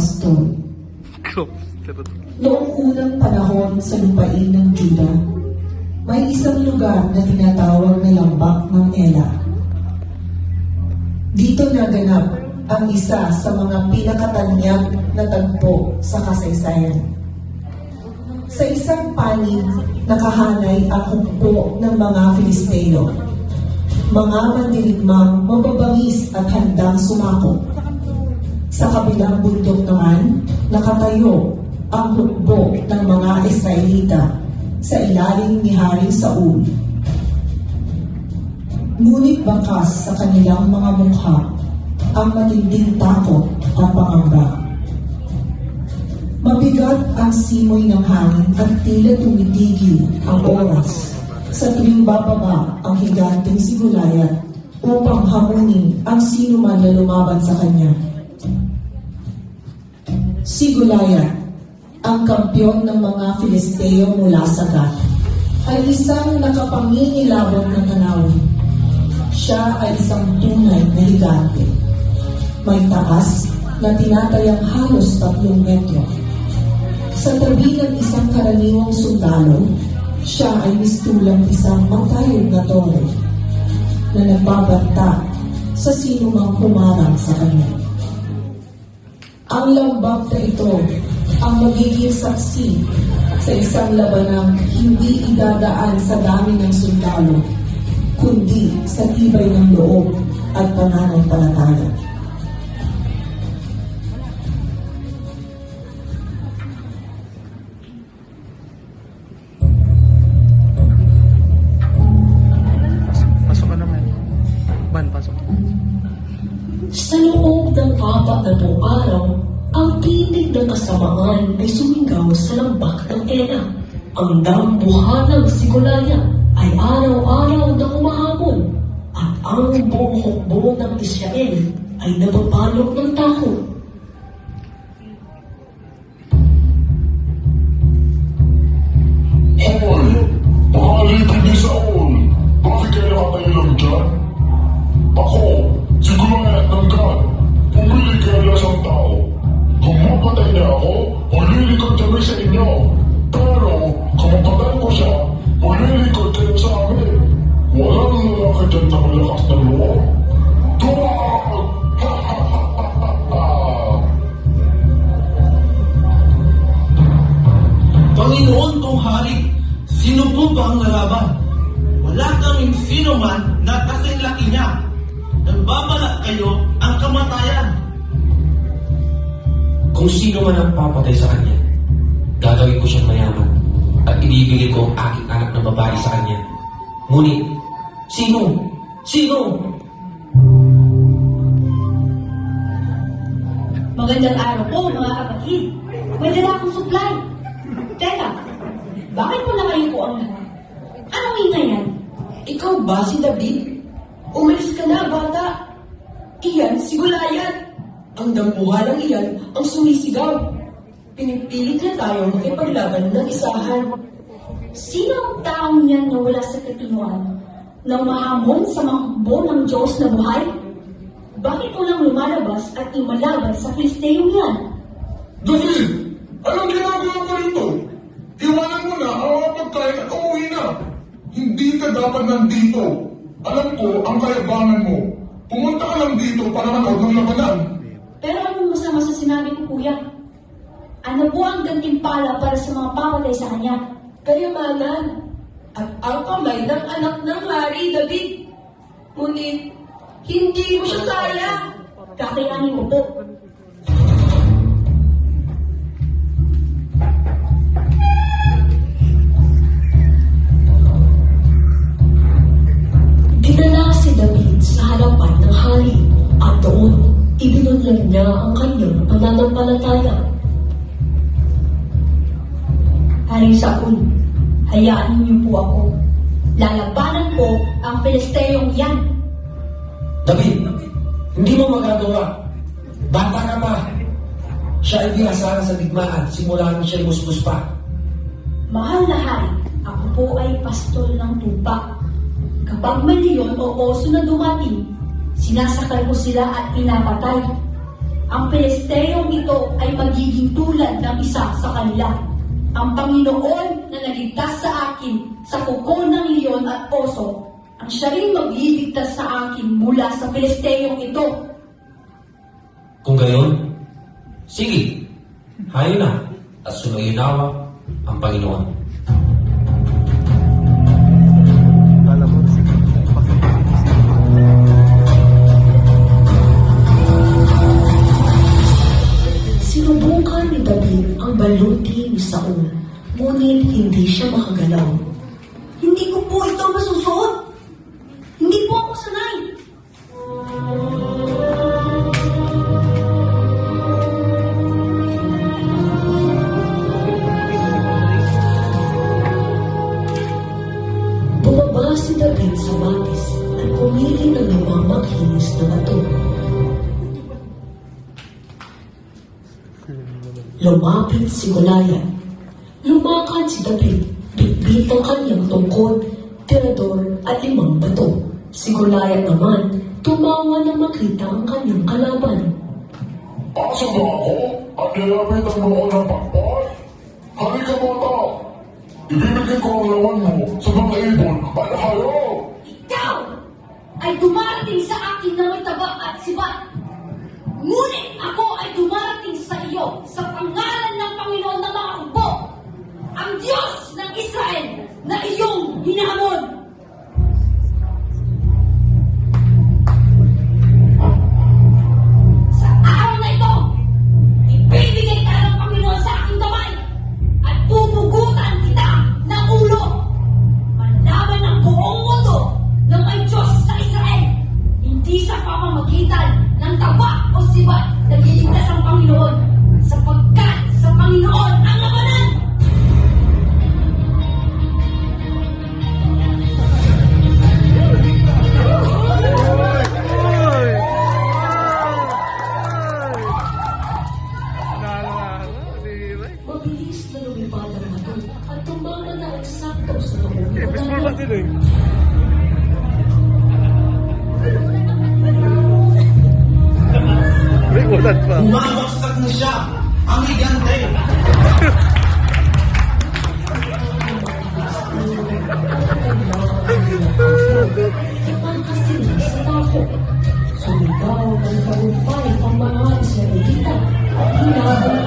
pastor. Noong unang panahon sa lupain ng Juda, may isang lugar na tinatawag na Lambak ng Ela. Dito naganap ang isa sa mga pinakatanyag na tagpo sa kasaysayan. Sa isang panig, nakahanay ang hukbo ng mga Filisteo. Mga mandirigmang mababangis at handang sumako. Sa kabilang bundok naman, nakatayo ang hukbo ng mga Israelita sa ilalim ni Haring Saul. Ngunit bakas sa kanilang mga mukha ang matinding takot at pangamba. Mabigat ang simoy ng hangin at tila tumitigil ang oras sa tuwing bababa ang higanteng si Goliath upang hamunin ang sino man na lumaban sa kanya. Si Goliath, ang kampyon ng mga Filisteo mula sa Gath, ay isang nakapangingilabot na tanawin. Siya ay isang tunay na higante. May taas na tinatayang halos 3 metro. Sa tabi ng isang karaniwang sundalo, siya ay mistulang isang matayog na tore na nagbabanta sa sino mang humarang sa kanya. Ang lambak na ito ang magiging saksi sa isang labanang hindi idadaan sa dami ng sundalo, kundi sa tibay ng loob at pananampalataya. Pasok ka naman. Ban, pasok. Sa loob ng 4 na araw, ang titig ng kasamaan ay sumigaw sa lambak ng Ela. Ang dambuhalang si Goliath ay araw-araw na humahabol at ang buong hukbo ng Israel ay napapalok ng takot. Hoy! Pakalipin ni Saul! Bakit kayo nakatayo lang dyan? Ako, si Goliath ng Gath. Pumili kayo lang sa tao. Kung mapatay niya ako, maglilikod kami sa inyo. Pero, kung mapatay ko siya, maglilikod kayo sa amin. Walang lalaki dyan na malakas na loob. Tuwag! Panginoon kong hari, sino po ba ang lalaban? Wala kaming sino man na kasing laki niya. Nagbabalak kayo ang kamatayan. Kung sino man ang papatay sa kanya, gagawin ko siyang mayaman at ibibigay ko ang aking anak na babae sa kanya. Ngunit, sino? Sino? Magandang araw po, mga kapatid. May dala akong supply. Teka, bakit po nakayo ang lahat? Anong ingay yan? Ikaw ba si David? Umalis ka na, bata. Iyan si Goliath. Ang dambuhalang iyan ang sumisigaw. Pinipilit na tayo makipaglaban ng isahan. Sino ang taong yan na wala sa katinuan nang mahamon sa mga hukbo ng Diyos na buhay? Bakit walang lumalabas at lumalaban sa Filisteo yan? David! Anong ginagawa mo rito? Iwanan mo na ang mga pagkain at umuwi na. Hindi ka dapat nandito. Alam ko ang kayabangan mo. Pumunta ka lang dito para manood ng labanan. Pero anong masama sa sinabi ko, kuya? Ano po ang gantimpala para sa mga papatay sa kanya? Kayamanan at ang kamay ng anak ng hari, David. Ngunit, hindi mo siya kaya. Kakayanin mo po. Dinala si David sa harapan ng hari at doon, ibinunyag niya ang kanyang pananampalataya. Haring Saul, hayaan niyo po ako. Lalabanan ko ang Filisteyong yan. David, hindi mo magagawa. Bata ka pa. Siya ay binasara sa digmaan simula nang siya musmus pa. Mahal na hari, ako po ay pastol ng tupa. Kapag may leon o oso na dumating, sinasakal ko sila at pinapatay. Ang Pilisteyong ito ay magiging tulad ng isa sa kanila. Ang Panginoon na naligtas sa akin sa kuko ng leon at oso, ang siya rin magliligtas sa akin mula sa Pilisteyong ito. Kung gayon, sige, hayo na at sumayunawa ang Panginoon. Alam mo, sige. Sinubukan ni David ang baluti ni Saul, ngunit hindi siya makagalaw. Hindi ko po ito masusuot. Hindi po ako sanay. Bumaba si David sa batis at pumili ng 5 makinis na bato. Lumapit si Goliath. Lumakad si David, bitbit ang kanyang tungkod, tirador at 5 bato. Si Goliath naman, tumawa nang makita ang kanyang kalaban. Asa ba ako? At nilapitan mo ako ng pakpal? Halika bata! Ibibigay ko ang lawan mo sa mga ibon at hayop! Ikaw ay dumarating sa akin na may taba at sibat. Ngunit ako ay dumarating sa iyo sa pangalan ng Panginoon na mga hukbo, ang Diyos ng Israel na iyong hinahamon. Sa araw na ito, ibibigay ka ng Panginoon sa aking kamay at pupugutan kita ng ulo. Malaman ng buong mundo na may Diyos sa Israel, hindi sa pamamagitan ng taba o sibat nagliligtas ang Panginoon, sapagkat sa Panginoon ang labanan. Mabilis na lumipad ang bato at tumama na eksakto sa loob ng Baseball bato. bat din eh. May ulat pa. Bumabagsak na siya, ang higante. Ipankas sila sa tapo. Sumigaw ng tagumpay ang mga Israelita at hinabol